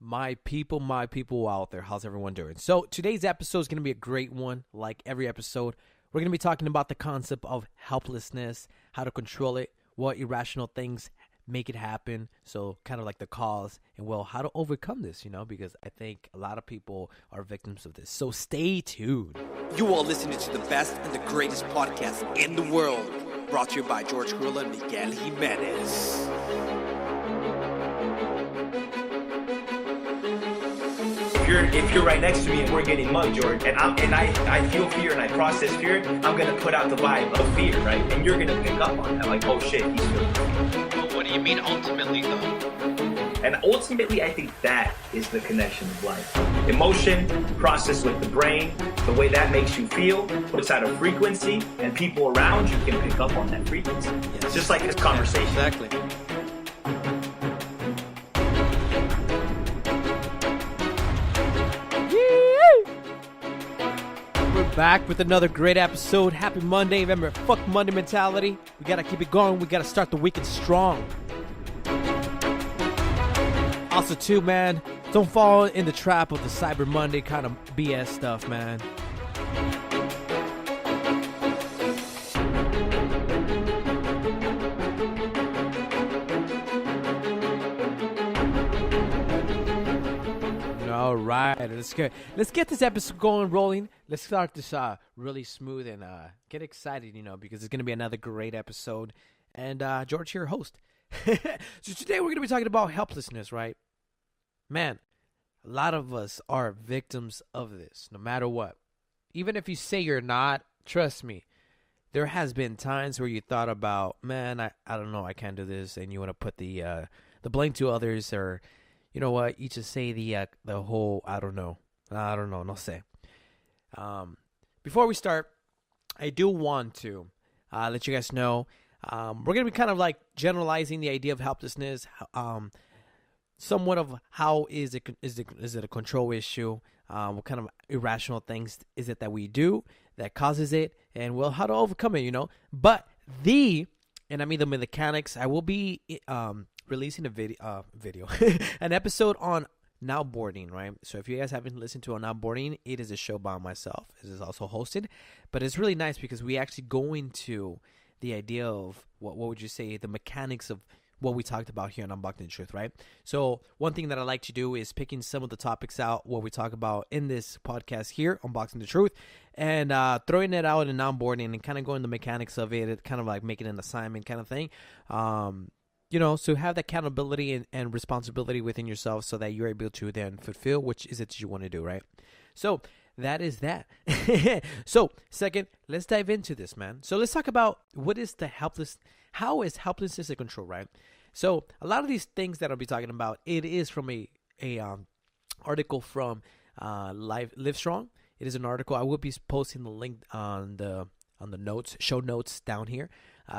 My people out there, how's everyone doing? So today's episode is going to be a great one. Like every episode, we're going to be talking about the concept of helplessness, how to control it, what irrational things make it happen. So kind of like the cause and how to overcome this, because I think a lot of people are victims of this. So stay tuned. You are listening to the best and the greatest podcast in the world. Brought to you by George Carrillo and Miguel Jimenez. If you're right next to me and we're getting mugged, George, and I feel fear and I process fear, I'm gonna put out the vibe of fear, right? And you're gonna pick up on that, like, oh shit, he's feeling fear. But what do you mean ultimately, though? And ultimately, I think that is the connection of life. Emotion, process with the brain, the way that makes you feel, puts out a frequency, and people around you can pick up on that frequency. Yes. It's just like this conversation. Exactly. We're back with another great episode. Happy Monday. Remember, fuck Monday mentality. We got to keep it going. We got to start the weekend strong. Also, too, man, don't fall in the trap of the Cyber Monday kind of BS stuff, man. All right, let's get this episode going, rolling. Let's start this really smooth and get excited, because it's going to be another great episode. And George here, host. So today we're going to be talking about helplessness, right? Man, a lot of us are victims of this, no matter what. Even if you say you're not, trust me, there has been times where you thought about, man, I don't know, I can't do this, and you want to put the blame to others, or you know what, you just say the whole, I don't know, no say. Before we start, I do want to let you guys know, we're going to be kind of like generalizing the idea of helplessness, somewhat of how is it a control issue, what kind of irrational things is it that we do that causes it, and how to overcome it, But the mechanics, I will be releasing a video, an episode on now boarding, right? So if you guys haven't listened to now boarding, it is a show by myself. It is also hosted, but it's really nice because we actually go into the idea of what would you say, the mechanics of what we talked about here on Unboxing the Truth, right? So one thing that I like to do is picking some of the topics out, what we talk about in this podcast here, Unboxing the Truth, and throwing it out in onboarding and kind of going the mechanics of it, kind of like making an assignment kind of thing. So have that accountability and responsibility within yourself so that you're able to then fulfill which is it that you want to do, right? So that is that. So second, let's dive into this, man. So let's talk about how is helplessness a control, right? So a lot of these things that I'll be talking about, it is from a article from Livestrong. It is an article. I will be posting the link on the show notes down here.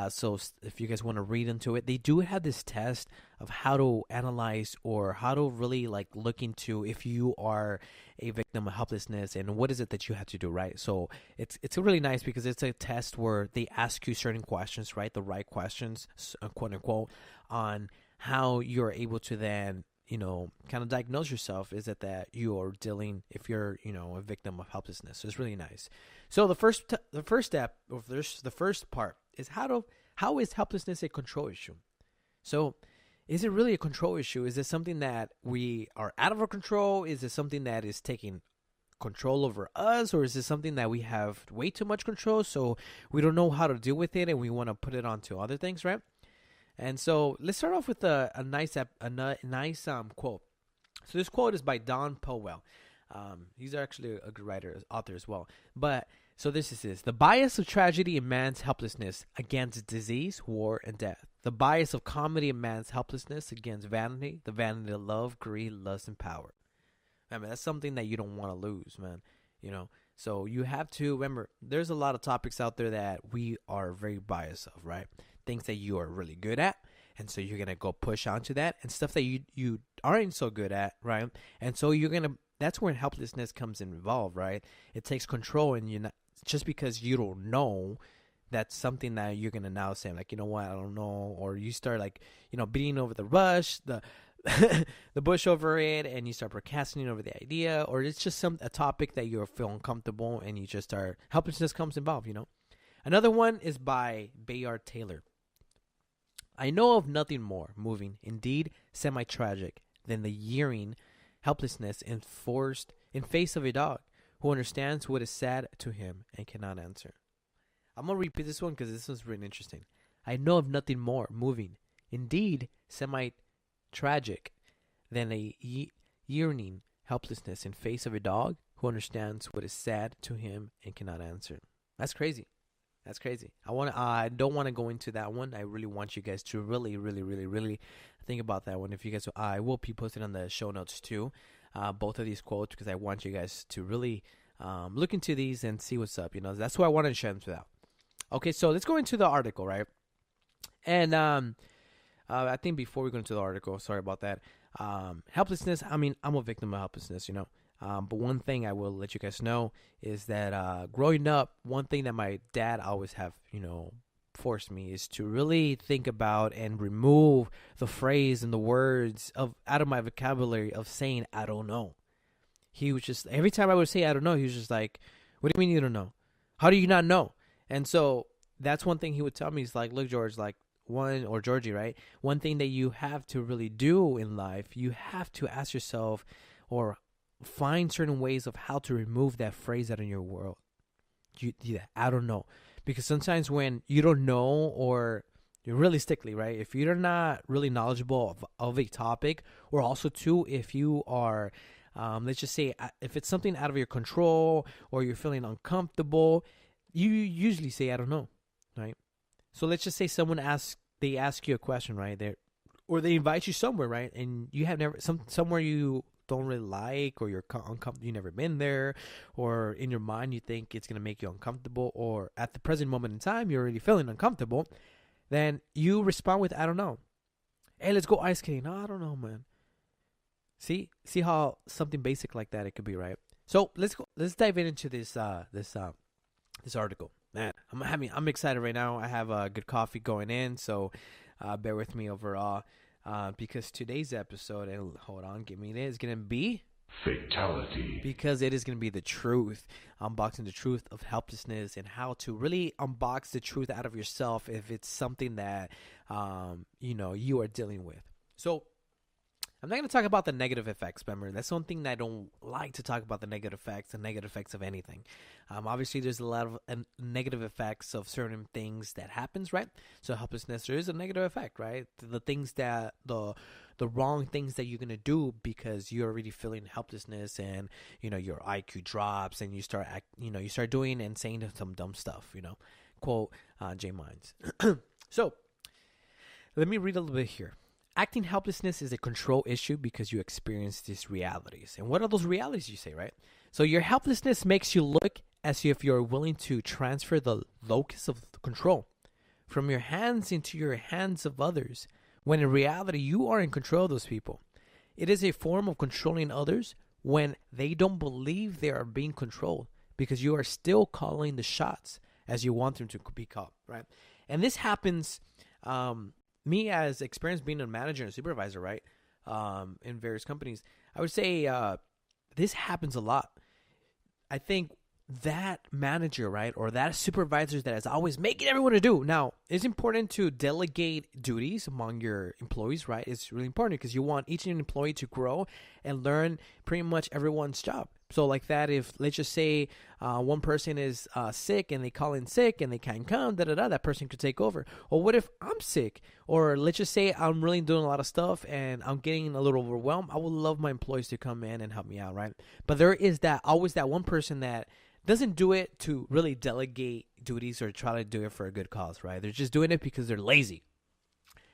So if you guys want to read into it, they do have this test of how to analyze or how to really look into if you are a victim of helplessness and what is it that you have to do, right? So it's really nice because it's a test where they ask you certain questions, right? The right questions, quote unquote, on how you're able to then, kind of diagnose yourself. Is it that you are dealing, if you're, a victim of helplessness? So it's really nice. So the first step, or the first part, is how is helplessness a control issue? So is it really a control issue? Is it something that we are out of our control? Is it something that is taking control over us? Or is it something that we have way too much control, so we don't know how to deal with it and we want to put it onto other things, right? And so let's start off with a nice quote. So this quote is by Don Powell. He's actually a good author as well. But so this is this: the bias of tragedy in man's helplessness against disease, war, and death. The bias of comedy in man's helplessness against vanity, the vanity of love, greed, lust, and power. I mean, that's something that you don't want to lose, man. So you have to remember, there's a lot of topics out there that we are very biased of, right? Things that you are really good at, and so you're gonna go push onto that, and stuff that you aren't so good at, right? And so that's where helplessness comes involved, right? It takes control, and you're not, just because you don't know, that's something that you're gonna now say, like, you know what, I don't know, or you start beating over the rush, the bush over it, and you start procrastinating over the idea, or it's just a topic that you feel uncomfortable and you just start, helplessness comes involved, Another one is by Bayard Taylor. I know of nothing more moving, indeed semi-tragic, than the yearning helplessness in face of a dog who understands what is sad to him and cannot answer. I'm going to repeat this one because this one's really interesting. I know of nothing more moving, indeed semi-tragic, than a yearning helplessness in face of a dog who understands what is sad to him and cannot answer. That's crazy. That's crazy. I don't want to go into that one. I really want you guys to really, really, really, really think about that one. If you guys, I will be posting on the show notes too, both of these quotes, because I want you guys to really look into these and see what's up. That's why I wanted to share them out. Okay, so let's go into the article, right? And I think before we go into the article, sorry about that. Helplessness. I mean, I'm a victim of helplessness, But one thing I will let you guys know is that growing up, one thing that my dad always have, forced me is to really think about and remove the phrase and the words out of my vocabulary of saying, I don't know. He was just, every time I would say, I don't know, he was just like, what do you mean you don't know? How do you not know? And so that's one thing he would tell me. He's like, look, George, or Georgie, right? One thing that you have to really do in life, you have to ask yourself or find certain ways of how to remove that phrase out of your world. I don't know. Because sometimes when you don't know, or you're really stickly, right? If you're not really knowledgeable of a topic, or also too, if you are, let's just say, if it's something out of your control, or you're feeling uncomfortable, you usually say, I don't know, right? So let's just say they ask you a question, right? Or they invite you somewhere, right? And you have never, somewhere you don't really like, or you're uncomfortable, you've never been there, or in your mind you think it's going to make you uncomfortable, or at the present moment in time you're already feeling uncomfortable, then you respond with, I don't know. Hey, let's go ice skating. No, I don't know, man. See how something basic like that it could be, right? So let's dive into this article. Man, I'm excited right now. I have a good coffee going in, so bear with me overall. Because today's episode, and hold on, is going to be fatality. Because it is going to be the truth, unboxing the truth of helplessness, and how to really unbox the truth out of yourself if it's something that you are dealing with. So I'm not going to talk about the negative effects, remember. That's one thing that I don't like to talk about, the negative effects of anything. Obviously, there's a lot of negative effects of certain things that happens, right? So helplessness, there is a negative effect, right? The things that, the wrong things that you're going to do because you're already feeling helplessness, and, your IQ drops, and you start doing and saying some dumb stuff, Quote, J. Mines. So, let me read a little bit here. Acting helplessness is a control issue because you experience these realities. And what are those realities, you say, right? So your helplessness makes you look as if you're willing to transfer the locus of control from your hands into your hands of others, when in reality you are in control of those people. It is a form of controlling others when they don't believe they are being controlled, because you are still calling the shots as you want them to be called, right? And this happens... me as experienced being a manager and a supervisor, right, in various companies, I would say this happens a lot. I think that manager, right, or that supervisor that is always making everyone to do. Now, it's important to delegate duties among your employees, right? It's really important because you want each employee to grow and learn pretty much everyone's job. So like that, if let's just say one person is sick and they call in sick and they can't come, that person could take over. Or what if I'm sick? Or let's just say I'm really doing a lot of stuff and I'm getting a little overwhelmed. I would love my employees to come in and help me out, right? But there is always that one person that doesn't do it to really delegate duties or try to do it for a good cause, right? They're just doing it because they're lazy.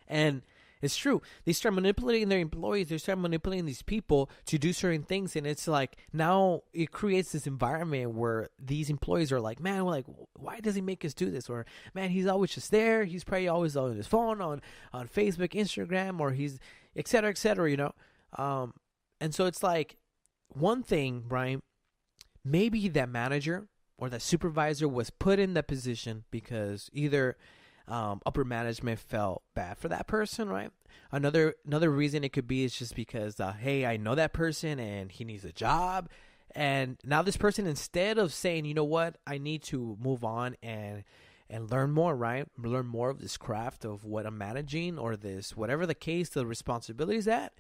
And it's true. They start manipulating their employees. They start manipulating these people to do certain things. And it's like, now it creates this environment where these employees are like, man, why does he make us do this? Or, man, he's always just there. He's probably always on his phone, on Facebook, Instagram, or he's et cetera, And so it's like, one thing, Brian, maybe that manager or that supervisor was put in that position because either upper management felt bad for that person, right? Another reason it could be is just because, hey, I know that person and he needs a job. And now this person, instead of saying, you know what, I need to move on and learn more, right? Learn more of this craft of what I'm managing or this, whatever the case, the responsibility is at.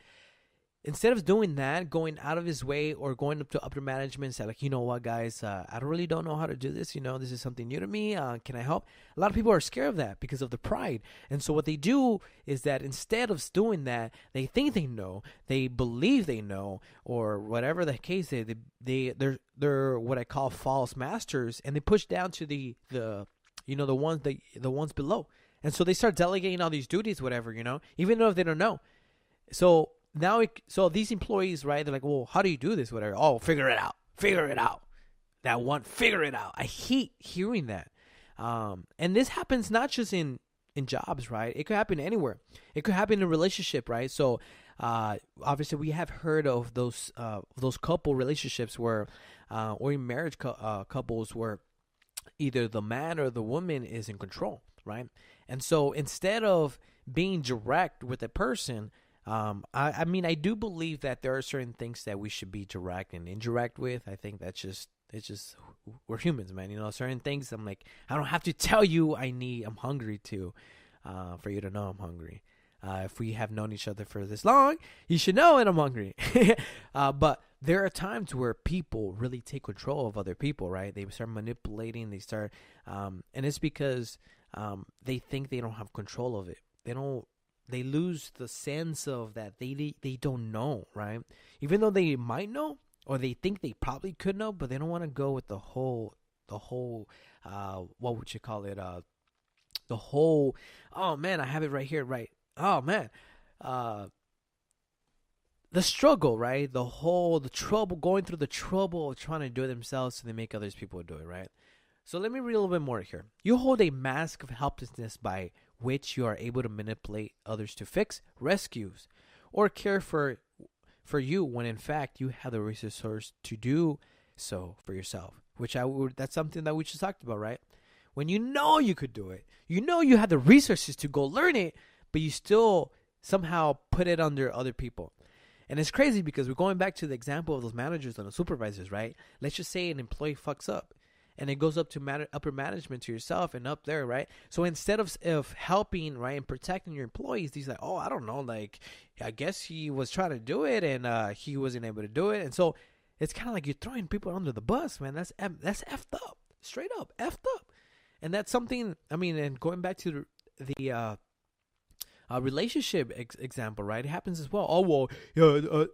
Instead of doing that, going out of his way or going up to upper management and say, like, you know what, guys, I don't know how to do this. This is something new to me. Can I help? A lot of people are scared of that because of the pride. And so what they do is that instead of doing that, they think they know, they believe they know, or whatever the case is, they're what I call false masters, and they push down to the ones below. And so they start delegating all these duties, whatever, even though they don't know. So these employees, right, they're like, well, how do you do this, whatever? Oh, figure it out. That one, figure it out. I hate hearing that. And this happens not just in jobs, right? It could happen anywhere. It could happen in a relationship, right? So obviously we have heard of those couple relationships where, or in marriage couples where either the man or the woman is in control, right? And so instead of being direct with a person, I mean, I do believe that there are certain things that we should be direct and indirect with. I think it's just we're humans, man. Certain things I'm like, I don't have to tell you I'm hungry for you to know I'm hungry. If we have known each other for this long, you should know that I'm hungry. But there are times where people really take control of other people, right? They start manipulating. And it's because they think they don't have control of it. They lose the sense of that they don't know, right? Even though they might know, or they think they probably could know, but they don't want to go with the whole what would you call it? The whole, oh man, I have it right here, right? Oh man, the struggle, right? The trouble, going through the trouble of trying to do it themselves, so they make others people do it, right? So let me read a little bit more here. You hold a mask of helplessness by which you are able to manipulate others to fix, rescues, or care for you when in fact you have the resources to do so for yourself. That's something that we just talked about, right? When you know you could do it, you have the resources to go learn it, but you still somehow put it under other people. And it's crazy because we're going back to the example of those managers and the supervisors, right? Let's just say an employee fucks up. And it goes up to upper management, to yourself, and up there, right? So instead of helping, right, and protecting your employees, he's like, oh, I don't know, like, I guess he was trying to do it, and he wasn't able to do it. And so it's kind of like you're throwing people under the bus, man. That's effed up, straight up, effed up. And that's something, I mean, and going back to the relationship example, right? It happens as well. Oh, well,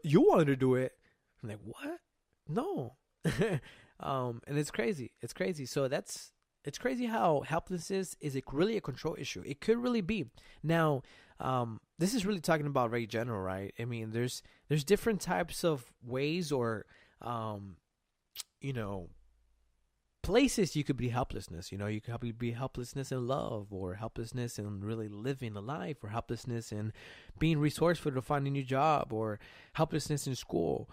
you wanted to do it. I'm like, what? No. And it's crazy. It's crazy. So it's crazy how helplessness is really a control issue. It could really be. Now, this is really talking about very general, right? I mean, there's different types of ways or, places you could be helplessness. You could probably be helplessness in love, or helplessness in really living a life, or helplessness in being resourceful to find a new job, or helplessness in school.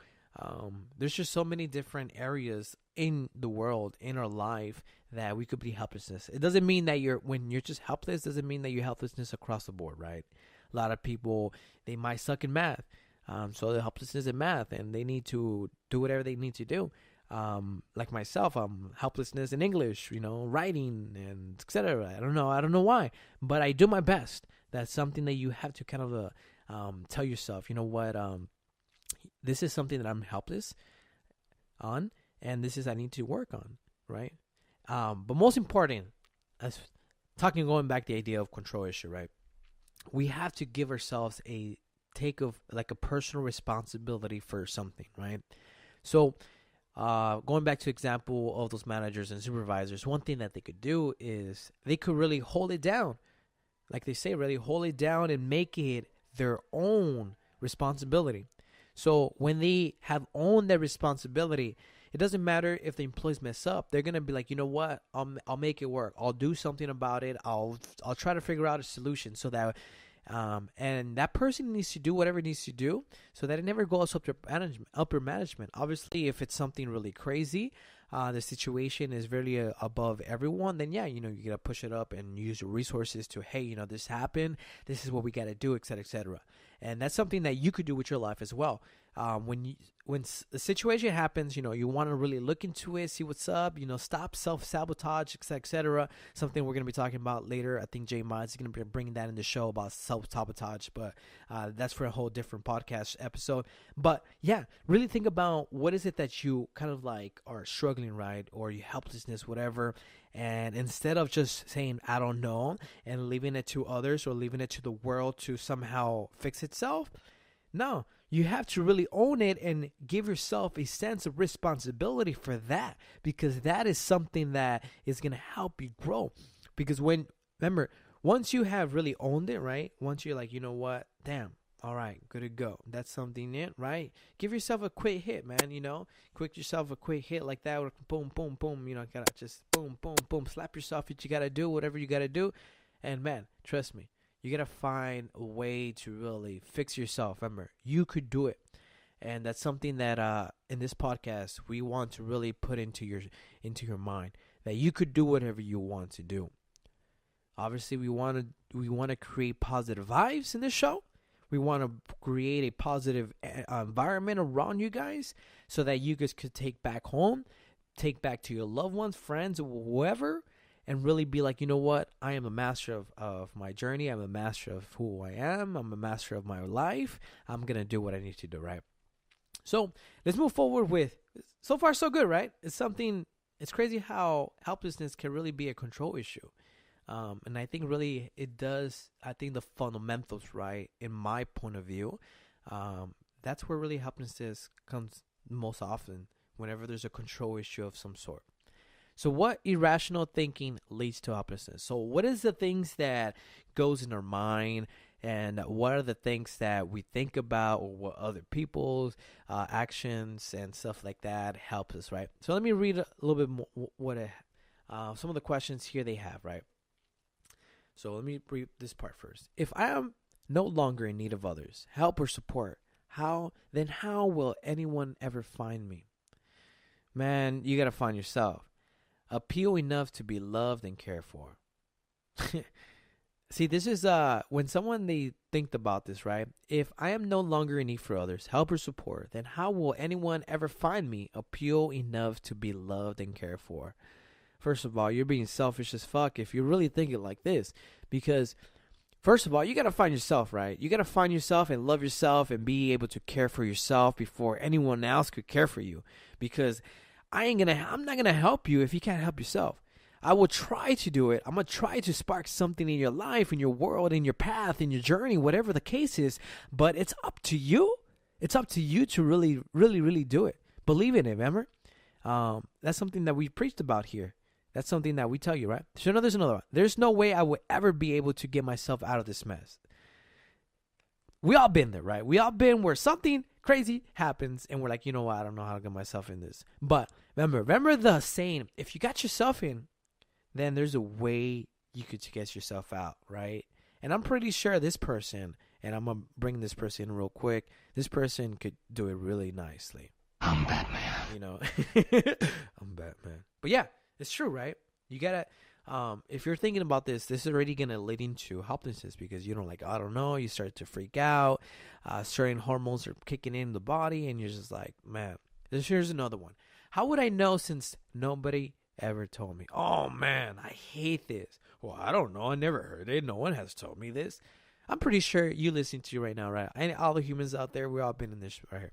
There's just so many different areas in the world, in our life, that we could be helplessness. It doesn't mean that when you're just helpless, doesn't mean that you're helplessness across the board, right? A lot of people, they might suck in math. So they're helplessness in math, and they need to do whatever they need to do. Like myself, I'm helplessness in English, writing and etc. I don't know why, but I do my best. That's something that you have to kind of tell yourself, this is something that I'm helpless on, and this is I need to work on, right? But most important, going back to the idea of control issue, right? We have to give ourselves a personal responsibility for something, right? So going back to example of those managers and supervisors, one thing that they could do is they could really hold it down. Like they say, really hold it down and make it their own responsibility. So when they have owned their responsibility, it doesn't matter if the employees mess up. They're going to be like, you know what? I'll make it work. I'll do something about it. I'll try to figure out a solution so that and that person needs to do whatever it needs to do so that it never goes up to upper management. Obviously, if it's something really crazy, the situation is really above everyone, then yeah, you gotta push it up and use your resources to, hey, this happened, this is what we gotta do, etc., etc. And that's something that you could do with your life as well. When the situation happens, you want to really look into it, see what's up, stop self-sabotage, etc., etc. Something we're going to be talking about later. I think Jay Miles is going to be bringing that in the show about self-sabotage, but that's for a whole different podcast episode. But yeah, really think about what is it that you kind of like are struggling, right? Or your helplessness, whatever. And instead of just saying, I don't know, and leaving it to others or leaving it to the world to somehow fix itself, no, you have to really own it and give yourself a sense of responsibility for that, because that is something that is going to help you grow. Because remember, once you have really owned it, right? Once you're like, you know what? Damn. All right, good to go. That's something it, right? Give yourself a quick hit, man, Quick yourself a quick hit like that. Boom, boom, boom. Gotta just boom, boom, boom. Slap yourself what you gotta do, whatever you gotta do. And man, trust me, you gotta find a way to really fix yourself. Remember, you could do it. And that's something that in this podcast we want to really put into your mind, that you could do whatever you want to do. Obviously, we want to create positive vibes in this show. We want to create a positive environment around you guys so that you guys could take back home, take back to your loved ones, friends, whoever, and really be like, you know what? I am a master of my journey. I'm a master of who I am. I'm a master of my life. I'm going to do what I need to do, right? So let's move forward with, so far so good, right? It's crazy how helplessness can really be a control issue. And I think really it does, I think the fundamentals, right, in my point of view, that's where really helplessness comes most often, whenever there's a control issue of some sort. So what irrational thinking leads to helplessness? So what is the things that goes in our mind, and what are the things that we think about, or what other people's actions and stuff like that help us, right? So let me read a little bit more some of the questions here they have, right? So let me read this part first. If I am no longer in need of others' help or support, how will anyone ever find me? Man, you got to find yourself. Appeal enough to be loved and cared for. See, this is when they think about this, right? If I am no longer in need for others' help or support, then how will anyone ever find me? Appeal enough to be loved and cared for. First of all, you're being selfish as fuck if you're really thinking like this. Because, first of all, you got to find yourself, right? You got to find yourself and love yourself and be able to care for yourself before anyone else could care for you. Because I'm not going to help you if you can't help yourself. I will try to do it. I'm going to try to spark something in your life, in your world, in your path, in your journey, whatever the case is. But it's up to you. It's up to you to really, really, really do it. Believe in it, remember? That's something that we preached about here. That's something that we tell you, right? So there's another one. There's no way I would ever be able to get myself out of this mess. We all been there, right? We all been where something crazy happens and we're like, you know what? I don't know how to get myself in this. But remember the saying, if you got yourself in, then there's a way you could get yourself out, right? And I'm pretty sure this person, and I'm going to bring this person in real quick, this person could do it really nicely. I'm Batman. I'm Batman. But yeah. It's true, right? You gotta, if you're thinking about this is already gonna lead into helplessness, because you don't I don't know, you start to freak out, certain hormones are kicking in the body, and you're just like, man, here's another one. How would I know since nobody ever told me? Oh man, I hate this. Well, I don't know, I never heard it. No one has told me this. I'm pretty sure you listening to right now, right? And all the humans out there, we all been in this right here.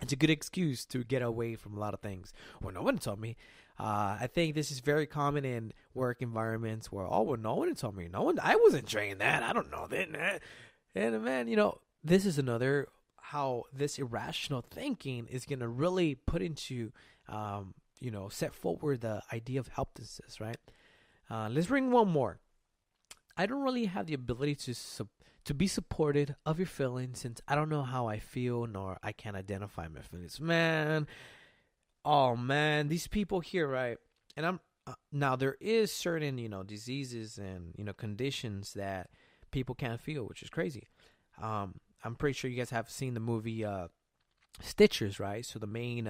It's a good excuse to get away from a lot of things. Well, no one told me. I think this is very common in work environments where, no one told me. I wasn't trained that. I don't know that. And man, this is another how this irrational thinking is going to really put into, set forward the idea of helplessness, right? Let's bring one more. I don't really have the ability to be supported of your feelings, since I don't know how I feel, nor I can identify my feelings. Man, oh man, these people here, right? And I'm now there is certain diseases and conditions that people can't feel, which is crazy. I'm pretty sure you guys have seen the movie Stitchers, right? So the main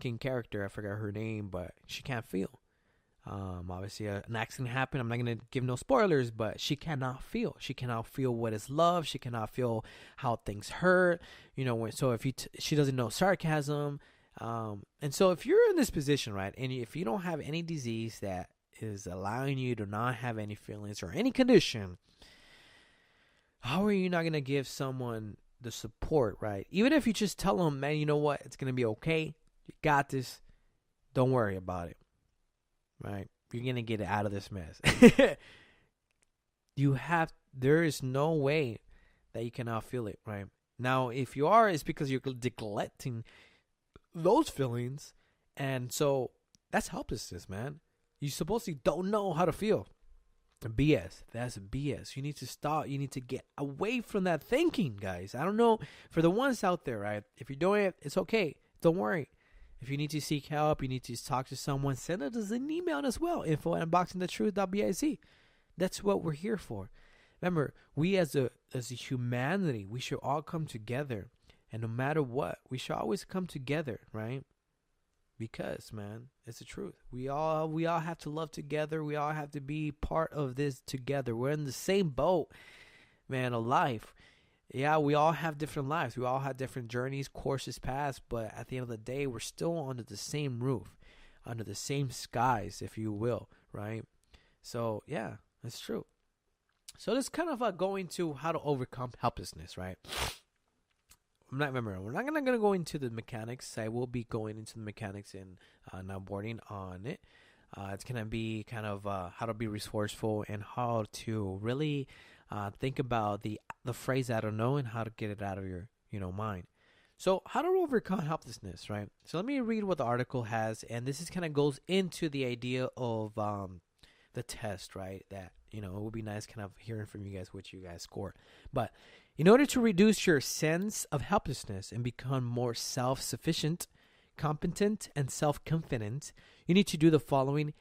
king character, I forgot her name, but she can't feel. Obviously, an accident happened. I'm not gonna give no spoilers, but she cannot feel. She cannot feel what is love. She cannot feel how things hurt. So if she doesn't know sarcasm, and so if you're in this position, right, and if you don't have any disease that is allowing you to not have any feelings or any condition, how are you not gonna give someone the support, right? Even if you just tell them, man, you know what, it's gonna be okay. You got this. Don't worry about it. Right? You're going to get out of this mess. There is no way that you cannot feel it, right? Now, if you are, it's because you're neglecting those feelings. And so that's helplessness, man. You supposedly don't know how to feel. BS. That's BS. You need to stop. You need to get away from that thinking, guys. I don't know. For the ones out there, right? If you're doing it, it's okay. Don't worry. If you need to seek help, you need to talk to someone, send us an email as well, info@unboxingthetruth.biz. That's what we're here for. Remember, we as a humanity, we should all come together. And no matter what, we should always come together, right? Because, man, it's the truth. We all have to love together. We all have to be part of this together. We're in the same boat, man, of life. Yeah, we all have different lives. We all have different journeys, courses passed, but at the end of the day, we're still under the same roof, under the same skies, if you will, right? So, yeah, that's true. So this kind of go into how to overcome helplessness, right? We're not going to go into the mechanics. I will be going into the mechanics in now boarding on it. It's going to be kind of how to be resourceful and how to really think about the phrase I don't know and how to get it out of your mind. So how to overcome helplessness, right? So let me read what the article has, and this is kind of goes into the idea of the test, right? That it would be nice kind of hearing from you guys what you guys score. But in order to reduce your sense of helplessness and become more self-sufficient, competent, and self-confident, you need to do the following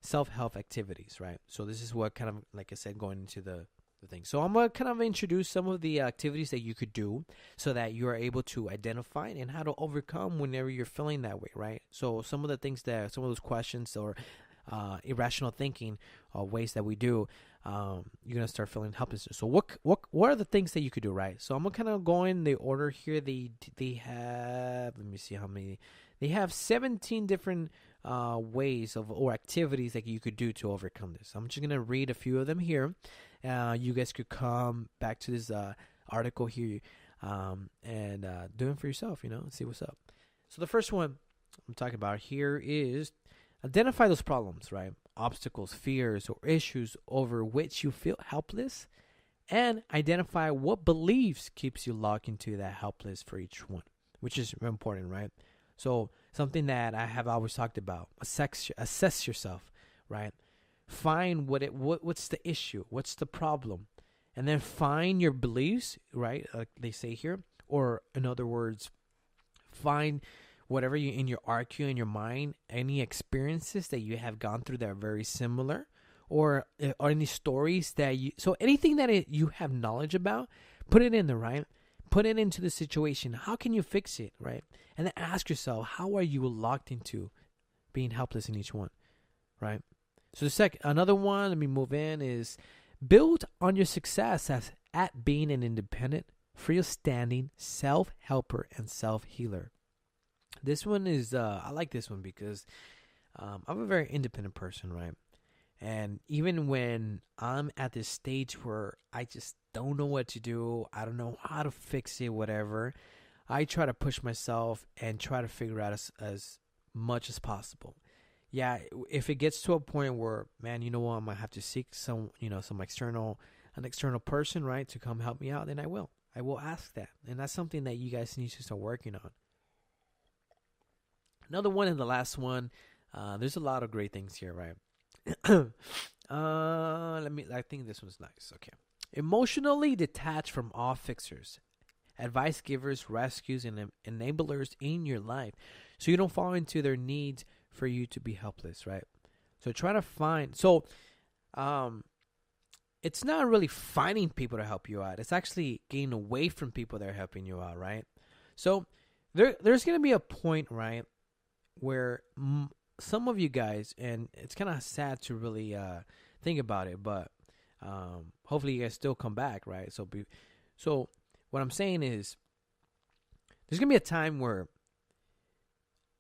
self-help activities, right? So this is what kind of, like I said, going into the thing. So I'm going to kind of introduce some of the activities that you could do so that you are able to identify and how to overcome whenever you're feeling that way, right? So some of the things that, some of those questions or irrational thinking ways that we do, you're going to start feeling helpless. So what are the things that you could do, right? So I'm going to kind of go in the order here. They have, let me see how many, they have 17 different ways or activities that you could do to overcome this. I'm just going to read a few of them here. You guys could come back to this article here and do it for yourself, see what's up. So the first one I'm talking about here is identify those problems, right? Obstacles, fears, or issues over which you feel helpless, and identify what beliefs keeps you locked into that helpless for each one, which is important, right? So something that I have always talked about, assess yourself, right? Find what's the issue, what's the problem, and then find your beliefs, right? Like they say here, or in other words, find whatever you in your arc in your mind, any experiences that you have gone through that are very similar, or any stories that so anything that you have knowledge about, put it in there, right? Put it into the situation. How can you fix it, right? And then ask yourself, how are you locked into being helpless in each one, right? So another one, let me move in, is build on your success at being an independent, freestanding self-helper and self-healer. This one is, I like this one because I'm a very independent person, right? And even when I'm at this stage where I just don't know what to do, I don't know how to fix it, whatever, I try to push myself and try to figure out as much as possible. Yeah, if it gets to a point where, man, you know what, I might have to seek an external person, right, to come help me out, then I will ask that. And that's something that you guys need to start working on. Another one and the last one, there's a lot of great things here, right? I think this one's nice. Okay. Emotionally detached from all fixers, advice givers, rescues, and enablers in your life, so you don't fall into their needs for you to be helpless, right? So try to find. It's not really finding people to help you out. It's actually getting away from people that are helping you out, right? So there's gonna be a point, right, where some of you guys, and it's kind of sad to really think about it, but hopefully you guys still come back, right? So what I'm saying is, there's gonna be a time where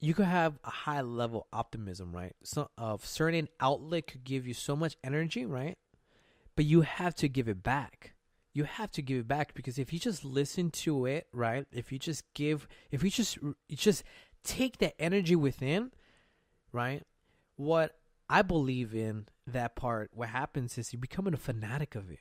you could have a high level optimism, right? So of certain outlet could give you so much energy, right? But you have to give it back. You have to give it back, because if you just listen to it, right? If you just take that energy within, right? What I believe in that part, what happens is you become a fanatic of it.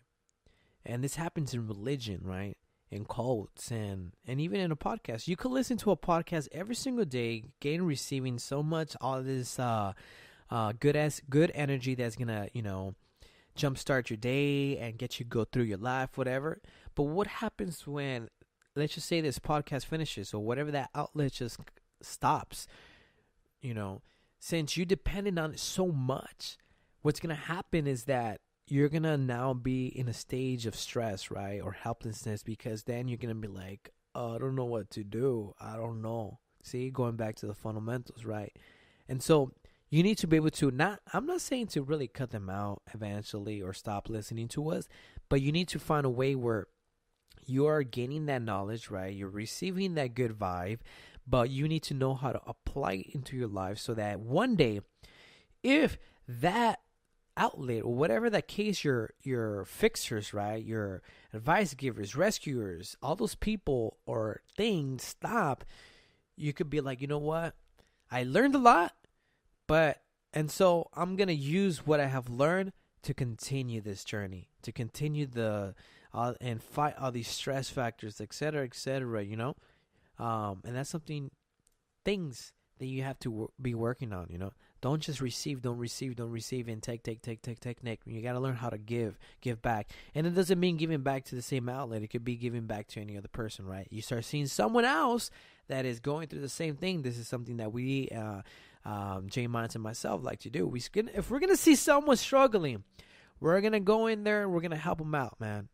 And this happens in religion, right? In cults and even in a podcast. You could listen to a podcast every single day, receiving so much all this good energy that's gonna, jumpstart your day and get you go through your life, whatever. But what happens when, let's just say, this podcast finishes, or whatever that outlet just stops? Since you depended on it so much, what's gonna happen is that you're going to now be in a stage of stress, right? Or helplessness, because then you're going to be like, oh, I don't know what to do. I don't know. See, going back to the fundamentals, right? And so you need to be able to I'm not saying to really cut them out eventually or stop listening to us, but you need to find a way where you are gaining that knowledge, right? You're receiving that good vibe, but you need to know how to apply it into your life, so that one day, if that outlet or whatever that case, your fixers, right, your advice givers, rescuers, all those people or things stop, you could be like, you know what, I learned a lot, and so I'm gonna use what I have learned to continue this journey, to continue and fight all these stress factors, etc., etc. And that's things that you have to be working on. Don't just receive, don't receive, and take. You got to learn how to give back. And it doesn't mean giving back to the same outlet. It could be giving back to any other person, right? You start seeing someone else that is going through the same thing. This is something that we, Jay Mines and myself, like to do. If we're going to see someone struggling, we're going to go in there and we're going to help them out, man.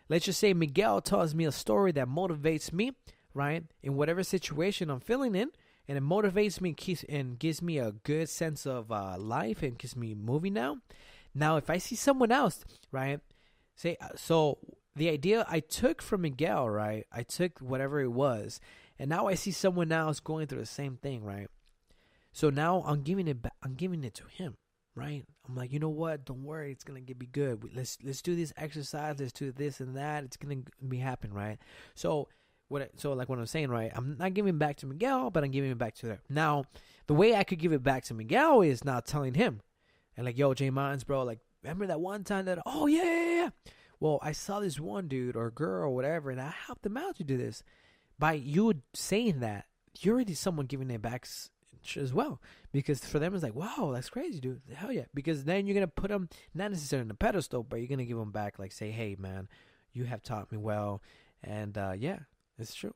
Let's just say Miguel tells me a story that motivates me, right, in whatever situation I'm feeling in. And it motivates me and gives me a good sense of life and keeps me moving now. Now, if I see someone else, right, so the idea I took from Miguel, right, I took whatever it was, and now I see someone else going through the same thing, right? So now I'm giving it to him, right? I'm like, you know what? Don't worry, it's gonna be good. Let's do this exercise. Let's do this and that. It's gonna be happen, right? So what I'm saying, right, I'm not giving back to Miguel, but I'm giving it back to them. Now, the way I could give it back to Miguel is not telling him. And like, yo, J Mines, bro, like, remember that one time that, oh, yeah. Well, I saw this one dude or girl or whatever, and I helped them out to do this. By you saying that, you're already someone giving it back as well. Because for them, it's like, wow, that's crazy, dude. Hell yeah. Because then you're going to put them, not necessarily on a pedestal, but you're going to give them back, like, say, hey, man, you have taught me well. And, yeah. It's true.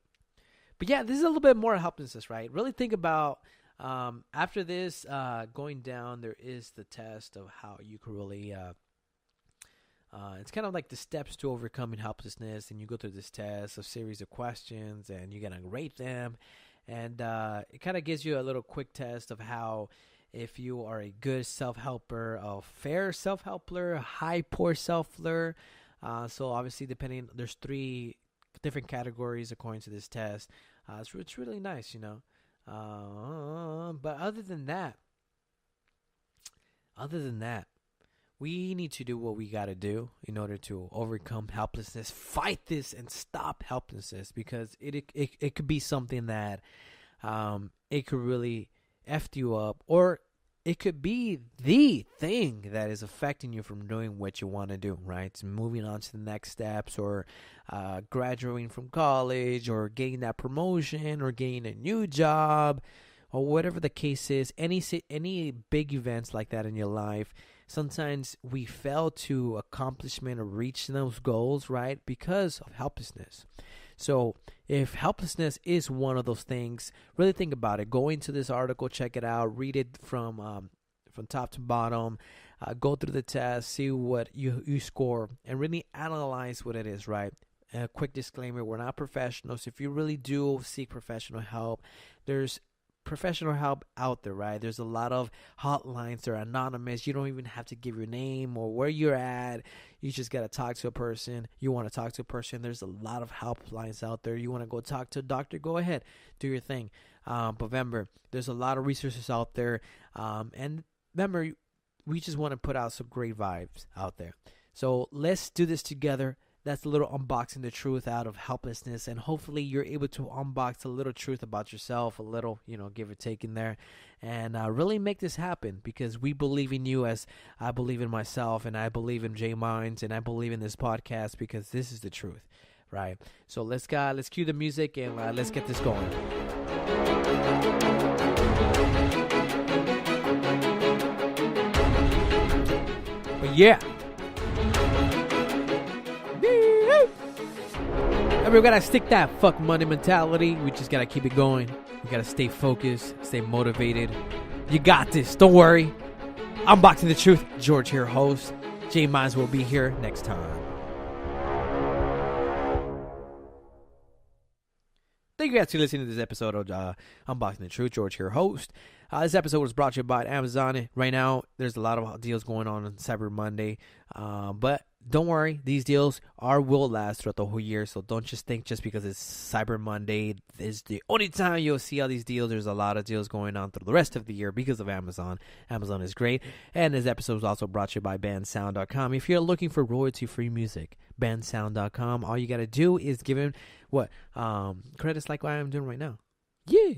But yeah, this is a little bit more helplessness, right? Really think about, after this going down, there is the test of how you can really, it's kind of like the steps to overcoming helplessness. And you go through this test, a series of questions, and you're going to rate them. And it kind of gives you a little quick test of how, if you are a good self-helper, a fair self-helper, a high poor self-helper. So obviously, there's 3 different categories according to this test. It's really nice, but other than that, we need to do what we got to do in order to overcome helplessness, fight this, and stop helplessness, because it could be something that it could really F you up, or it could be the thing that is affecting you from doing what you want to do, right? It's moving on to the next steps, or graduating from college, or getting that promotion, or getting a new job, or whatever the case is. Any big events like that in your life, sometimes we fail to accomplishment or reach those goals, right? Because of helplessness. So if helplessness is one of those things, really think about it. Go into this article, check it out, read it from top to bottom, go through the test, see what you score, and really analyze what it is, right? A quick disclaimer, we're not professionals. If you really do seek professional help, there's professional help out there, right? There's a lot of hotlines that are anonymous. You don't even have to give your name or where you're at. You just got to talk to a person. You want to talk to a person. There's a lot of helplines out there. You want to go talk to a doctor, go ahead, do your thing. But remember, there's a lot of resources out there. And remember, we just want to put out some great vibes out there. So let's do this together. That's a little unboxing the truth out of helplessness. And hopefully you're able to unbox a little truth about yourself, a little, give or take in there. And really make this happen, because we believe in you as I believe in myself, and I believe in J Minds, and I believe in this podcast, because this is the truth, right? So let's cue the music and let's get this going. But yeah. And we gotta stick that fuck money mentality. We just gotta keep it going. We gotta stay focused, stay motivated. You got this. Don't worry. Unboxing the Truth. George here, host. J Minds will be here next time. Thank you guys for listening to this episode of Unboxing the Truth. George here, host. This episode was brought to you by Amazon. Right now, there's a lot of deals going on Cyber Monday. But don't worry, these deals will last throughout the whole year. So don't just think just because it's Cyber Monday is the only time you'll see all these deals. There's a lot of deals going on through the rest of the year because of Amazon. Amazon is great. And this episode was also brought to you by bandsound.com. If you're looking for royalty-free music, bandsound.com. All you got to do is give him credits like what I'm doing right now. Yeah.